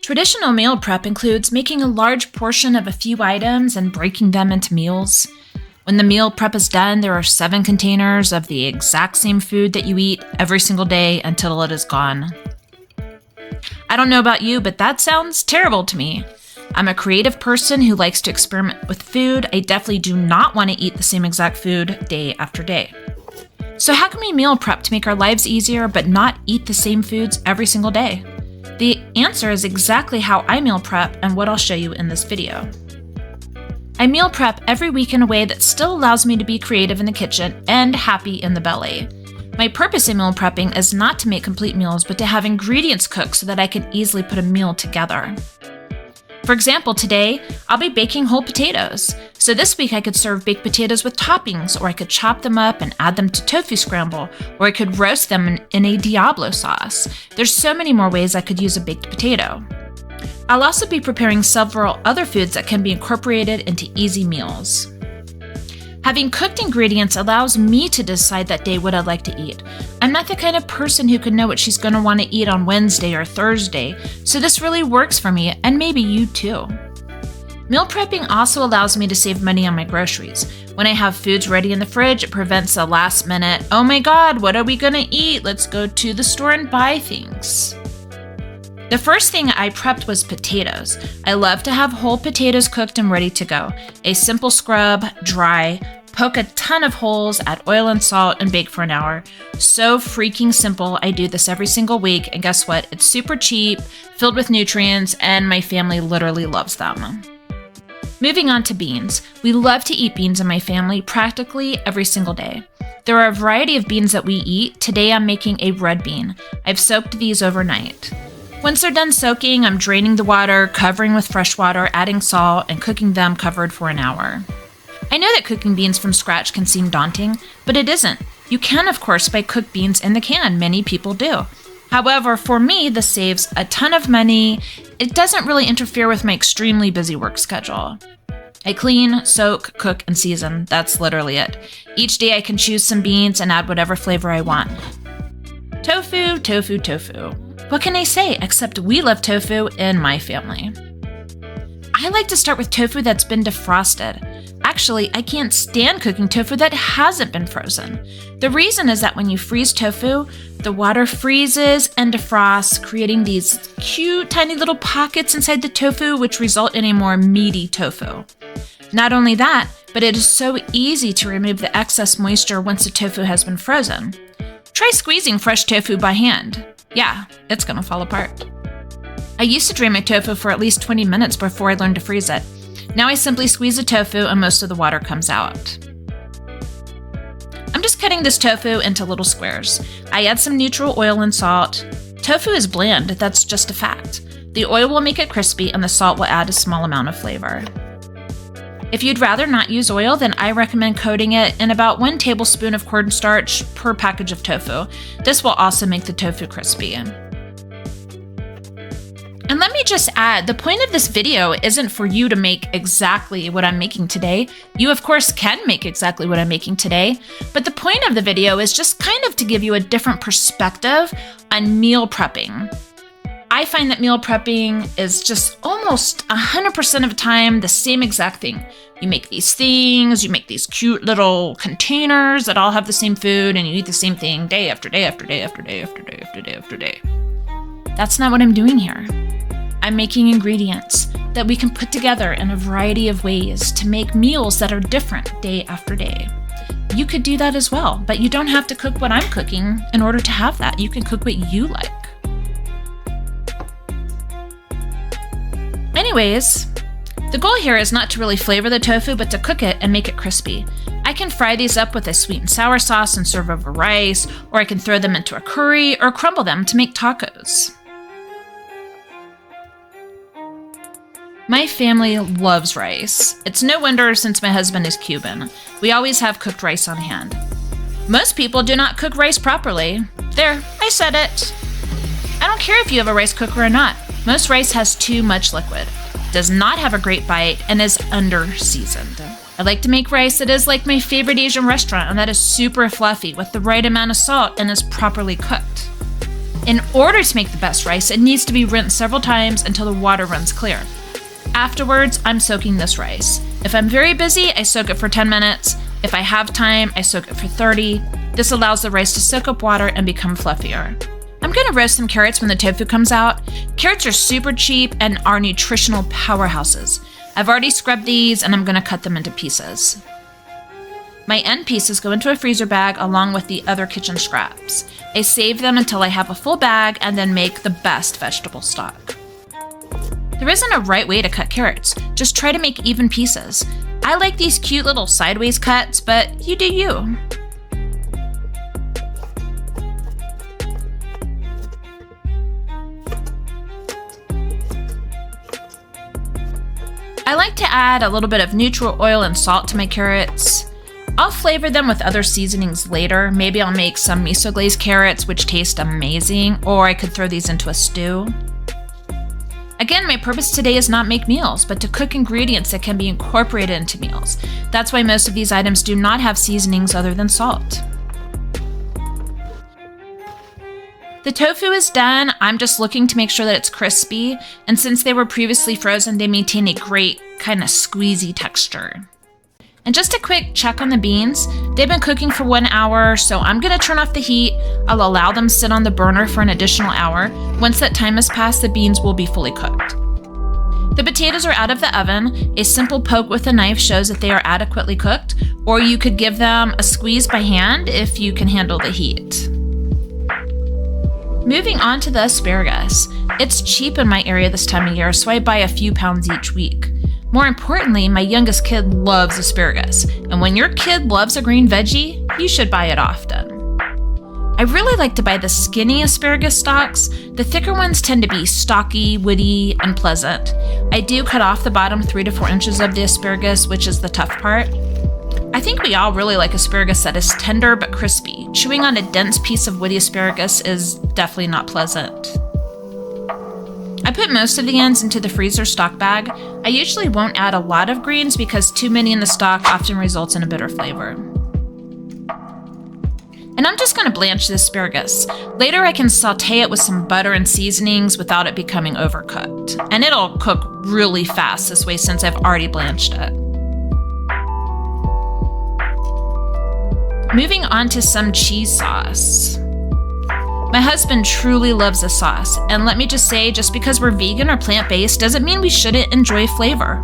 Traditional meal prep includes making a large portion of a few items and breaking them into meals. When the meal prep is done, there are 7 containers of the exact same food that you eat every single day until it is gone. I don't know about you, but that sounds terrible to me. I'm a creative person who likes to experiment with food. I definitely do not want to eat the same exact food day after day. So how can we meal prep to make our lives easier but not eat the same foods every single day? The answer is exactly how I meal prep and what I'll show you in this video. I meal prep every week in a way that still allows me to be creative in the kitchen and happy in the belly. My purpose in meal prepping is not to make complete meals, but to have ingredients cooked so that I can easily put a meal together. For example, today, I'll be baking whole potatoes. So this week I could serve baked potatoes with toppings, or I could chop them up and add them to tofu scramble, or I could roast them in a Diablo sauce. There's so many more ways I could use a baked potato. I'll also be preparing several other foods that can be incorporated into easy meals. Having cooked ingredients allows me to decide that day what I'd like to eat. I'm not the kind of person who can know what she's going to want to eat on Wednesday or Thursday, so this really works for me, and maybe you too. Meal prepping also allows me to save money on my groceries. When I have foods ready in the fridge, it prevents a last minute, oh my god, what are we going to eat? Let's go to the store and buy things. The first thing I prepped was potatoes. I love to have whole potatoes cooked and ready to go. A simple scrub, dry, poke a ton of holes, add oil and salt, and bake for an hour. So freaking simple. I do this every single week, and guess what? It's super cheap, filled with nutrients, and my family literally loves them. Moving on to beans. We love to eat beans in my family practically every single day. There are a variety of beans that we eat. Today I'm making a red bean. I've soaked these overnight. Once they're done soaking, I'm draining the water, covering with fresh water, adding salt, and cooking them covered for an hour. I know that cooking beans from scratch can seem daunting, but it isn't. You can, of course, buy cooked beans in the can. Many people do. However, for me, this saves a ton of money. It doesn't really interfere with my extremely busy work schedule. I clean, soak, cook, and season. That's literally it. Each day I can choose some beans and add whatever flavor I want. Tofu, tofu, tofu. What can I say except we love tofu in my family? I like to start with tofu that's been defrosted. Actually, I can't stand cooking tofu that hasn't been frozen. The reason is that when you freeze tofu, the water freezes and defrosts, creating these cute tiny little pockets inside the tofu, which result in a more meaty tofu. Not only that, but it is so easy to remove the excess moisture once the tofu has been frozen. Try squeezing fresh tofu by hand. Yeah, it's gonna fall apart. I used to drain my tofu for at least 20 minutes before I learned to freeze it. Now I simply squeeze the tofu and most of the water comes out. I'm just cutting this tofu into little squares. I add some neutral oil and salt. Tofu is bland, that's just a fact. The oil will make it crispy and the salt will add a small amount of flavor. If you'd rather not use oil, then I recommend coating it in about 1 tablespoon of cornstarch per package of tofu. This will also make the tofu crispy. And let me just add, the point of this video isn't for you to make exactly what I'm making today. You, of course, can make exactly what I'm making today, but the point of the video is just kind of to give you a different perspective on meal prepping. I find that meal prepping is just almost 100% of the time the same exact thing. You make these things, you make these cute little containers that all have the same food, and you eat the same thing day after day after day after day after day after day after day. That's not what I'm doing here. I'm making ingredients that we can put together in a variety of ways to make meals that are different day after day. You could do that as well, but you don't have to cook what I'm cooking in order to have that. You can cook what you like. Anyways, the goal here is not to really flavor the tofu, but to cook it and make it crispy. I can fry these up with a sweet and sour sauce and serve over rice, or I can throw them into a curry or crumble them to make tacos. My family loves rice. It's no wonder since my husband is Cuban. We always have cooked rice on hand. Most people do not cook rice properly. There, I said it. I don't care if you have a rice cooker or not. Most rice has too much liquid, does not have a great bite, and is under-seasoned. I like to make rice that is like my favorite Asian restaurant, and that is super fluffy with the right amount of salt and is properly cooked. In order to make the best rice, it needs to be rinsed several times until the water runs clear. Afterwards, I'm soaking this rice. If I'm very busy, I soak it for 10 minutes. If I have time, I soak it for 30. This allows the rice to soak up water and become fluffier. I'm gonna roast some carrots when the tofu comes out. Carrots are super cheap and are nutritional powerhouses. I've already scrubbed these and I'm gonna cut them into pieces. My end pieces go into a freezer bag along with the other kitchen scraps. I save them until I have a full bag and then make the best vegetable stock. There isn't a right way to cut carrots, just try to make even pieces. I like these cute little sideways cuts, but you do you. I like to add a little bit of neutral oil and salt to my carrots. I'll flavor them with other seasonings later. Maybe I'll make some miso glazed carrots, which taste amazing, or I could throw these into a stew. Again, my purpose today is not make meals, but to cook ingredients that can be incorporated into meals. That's why most of these items do not have seasonings other than salt. The tofu is done. I'm just looking to make sure that it's crispy, and since they were previously frozen, they maintain a great kind of squeezy texture. And just a quick check on the beans. They've been cooking for 1 hour, so I'm gonna turn off the heat. I'll allow them sit on the burner for an additional hour. Once that time has passed, the beans will be fully cooked. The potatoes are out of the oven. A simple poke with a knife shows that they are adequately cooked, or you could give them a squeeze by hand if you can handle the heat. Moving on to the asparagus. It's cheap in my area this time of year, so I buy a few pounds each week. More importantly, my youngest kid loves asparagus, and when your kid loves a green veggie, you should buy it often. I really like to buy the skinny asparagus stalks. The thicker ones tend to be stocky, woody, and pleasant. I do cut off the bottom 3 to 4 inches of the asparagus, which is the tough part. I think we all really like asparagus that is tender but crispy. Chewing on a dense piece of woody asparagus is definitely not pleasant. I put most of the ends into the freezer stock bag. I usually won't add a lot of greens because too many in the stock often results in a bitter flavor. And I'm just gonna blanch the asparagus. Later I can saute it with some butter and seasonings without it becoming overcooked. And it'll cook really fast this way since I've already blanched it. Moving on to some cheese sauce. My husband truly loves this sauce, and let me just say, just because we're vegan or plant-based doesn't mean we shouldn't enjoy flavor.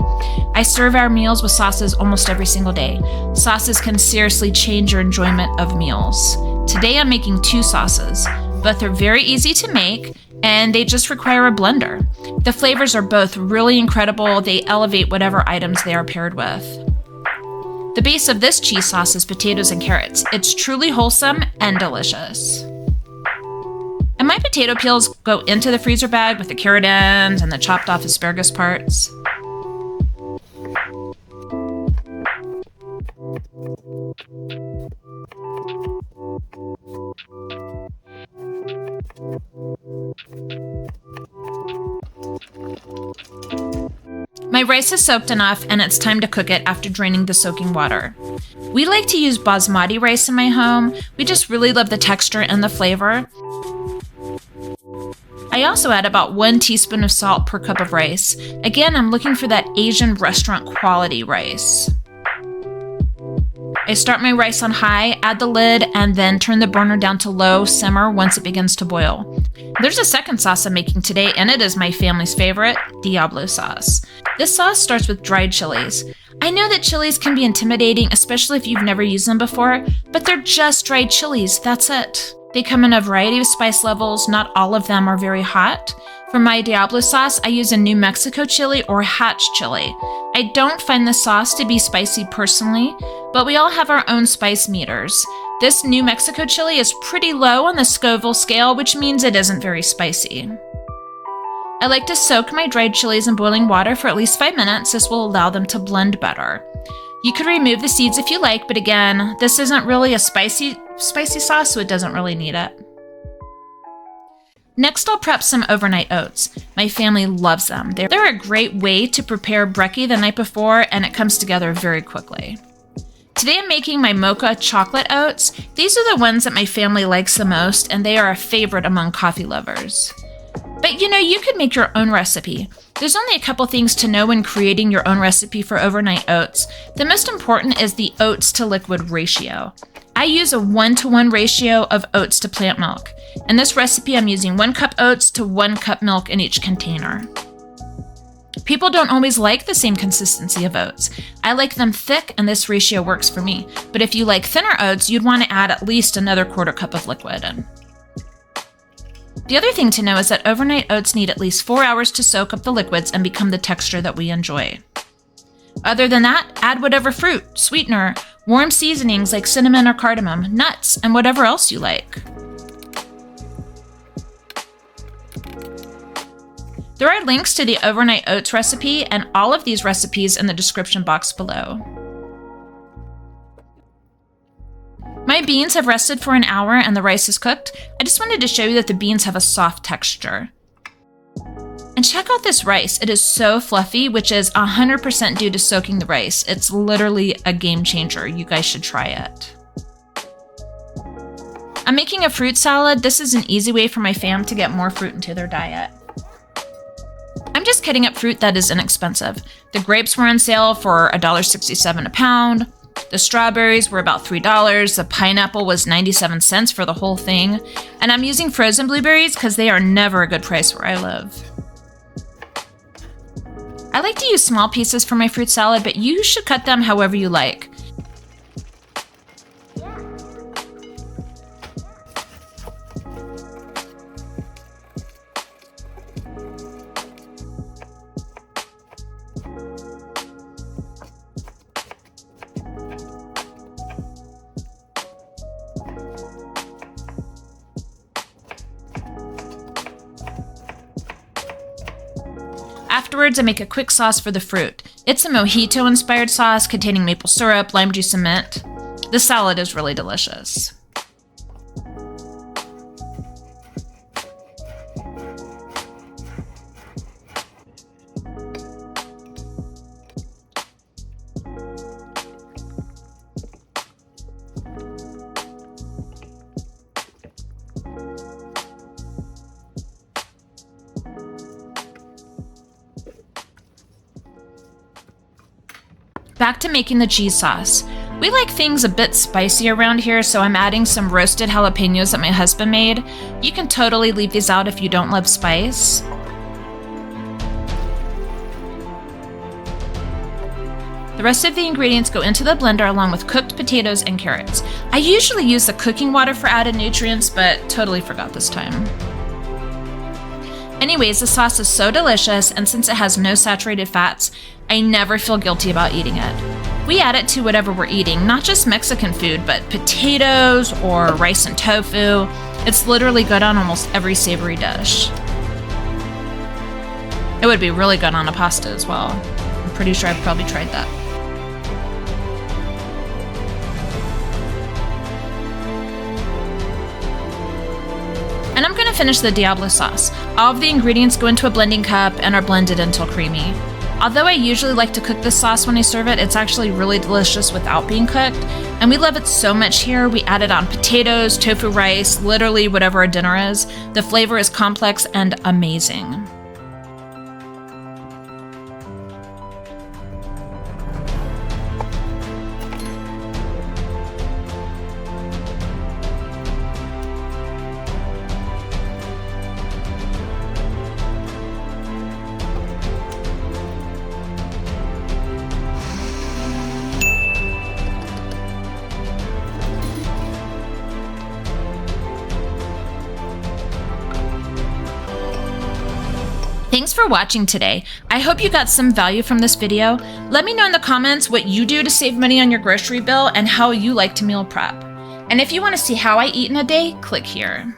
I serve our meals with sauces almost every single day. Sauces can seriously change your enjoyment of meals. Today I'm making 2 sauces. Both are very easy to make, and they just require a blender. The flavors are both really incredible. They elevate whatever items they are paired with. The base of this cheese sauce is potatoes and carrots. It's truly wholesome and delicious. And my potato peels go into the freezer bag with the carrot ends and the chopped off asparagus parts. My rice is soaked enough and it's time to cook it after draining the soaking water. We like to use basmati rice in my home. We just really love the texture and the flavor. I also add about 1 teaspoon of salt per cup of rice. Again, I'm looking for that Asian restaurant quality rice. I start my rice on high, add the lid, and then turn the burner down to low simmer once it begins to boil. There's a second sauce I'm making today, and it is my family's favorite, Diablo sauce. This sauce starts with dried chilies. I know that chilies can be intimidating, especially if you've never used them before, but they're just dried chilies, that's it. They come in a variety of spice levels, not all of them are very hot. For my Diablo sauce, I use a New Mexico chili or Hatch chili. I don't find the sauce to be spicy personally, but we all have our own spice meters. This New Mexico chili is pretty low on the Scoville scale, which means it isn't very spicy. I like to soak my dried chilies in boiling water for at least 5 minutes. This will allow them to blend better. You could remove the seeds if you like, but again, this isn't really a spicy sauce, so it doesn't really need it. Next, I'll prep some overnight oats. My family loves them. They're a great way to prepare brekkie the night before, and it comes together very quickly. Today I'm making my mocha chocolate oats. These are the ones that my family likes the most, and they are a favorite among coffee lovers. But you could make your own recipe. There's only a couple things to know when creating your own recipe for overnight oats. The most important is the oats to liquid ratio. I use a 1-to-1 ratio of oats to plant milk. In this recipe, I'm using 1 cup oats to 1 cup milk in each container. People don't always like the same consistency of oats. I like them thick, and this ratio works for me. But if you like thinner oats, you'd want to add at least another 1/4 cup of liquid in. The other thing to know is that overnight oats need at least 4 hours to soak up the liquids and become the texture that we enjoy. Other than that, add whatever fruit, sweetener, warm seasonings like cinnamon or cardamom, nuts, and whatever else you like. There are links to the overnight oats recipe and all of these recipes in the description box below. My beans have rested for an hour and the rice is cooked. I just wanted to show you that the beans have a soft texture. And check out this rice. It is so fluffy, which is 100% due to soaking the rice. It's literally a game changer. You guys should try it. I'm making a fruit salad. This is an easy way for my fam to get more fruit into their diet. I'm just cutting up fruit that is inexpensive. The grapes were on sale for $1.67 a pound. The strawberries were about $3. The pineapple was 97 cents for the whole thing. And I'm using frozen blueberries because they are never a good price where I live. I like to use small pieces for my fruit salad, but you should cut them however you like. Afterwards, I make a quick sauce for the fruit. It's a mojito-inspired sauce containing maple syrup, lime juice, and mint. The salad is really delicious. Back to making the cheese sauce. We like things a bit spicy around here, so I'm adding some roasted jalapenos that my husband made. You can totally leave these out if you don't love spice. The rest of the ingredients go into the blender along with cooked potatoes and carrots. I usually use the cooking water for added nutrients, but totally forgot this time. Anyways, the sauce is so delicious, and since it has no saturated fats, I never feel guilty about eating it. We add it to whatever we're eating, not just Mexican food, but potatoes or rice and tofu. It's literally good on almost every savory dish. It would be really good on a pasta as well. I'm pretty sure I've probably tried that. And I'm going to finish the Diablo sauce. All of the ingredients go into a blending cup and are blended until creamy. Although I usually like to cook this sauce when I serve it, it's actually really delicious without being cooked. And we love it so much here, we add it on potatoes, tofu, rice, literally whatever our dinner is. The flavor is complex and amazing. Thanks for watching today. I hope you got some value from this video. Let me know in the comments what you do to save money on your grocery bill and how you like to meal prep. And if you want to see how I eat in a day, click here.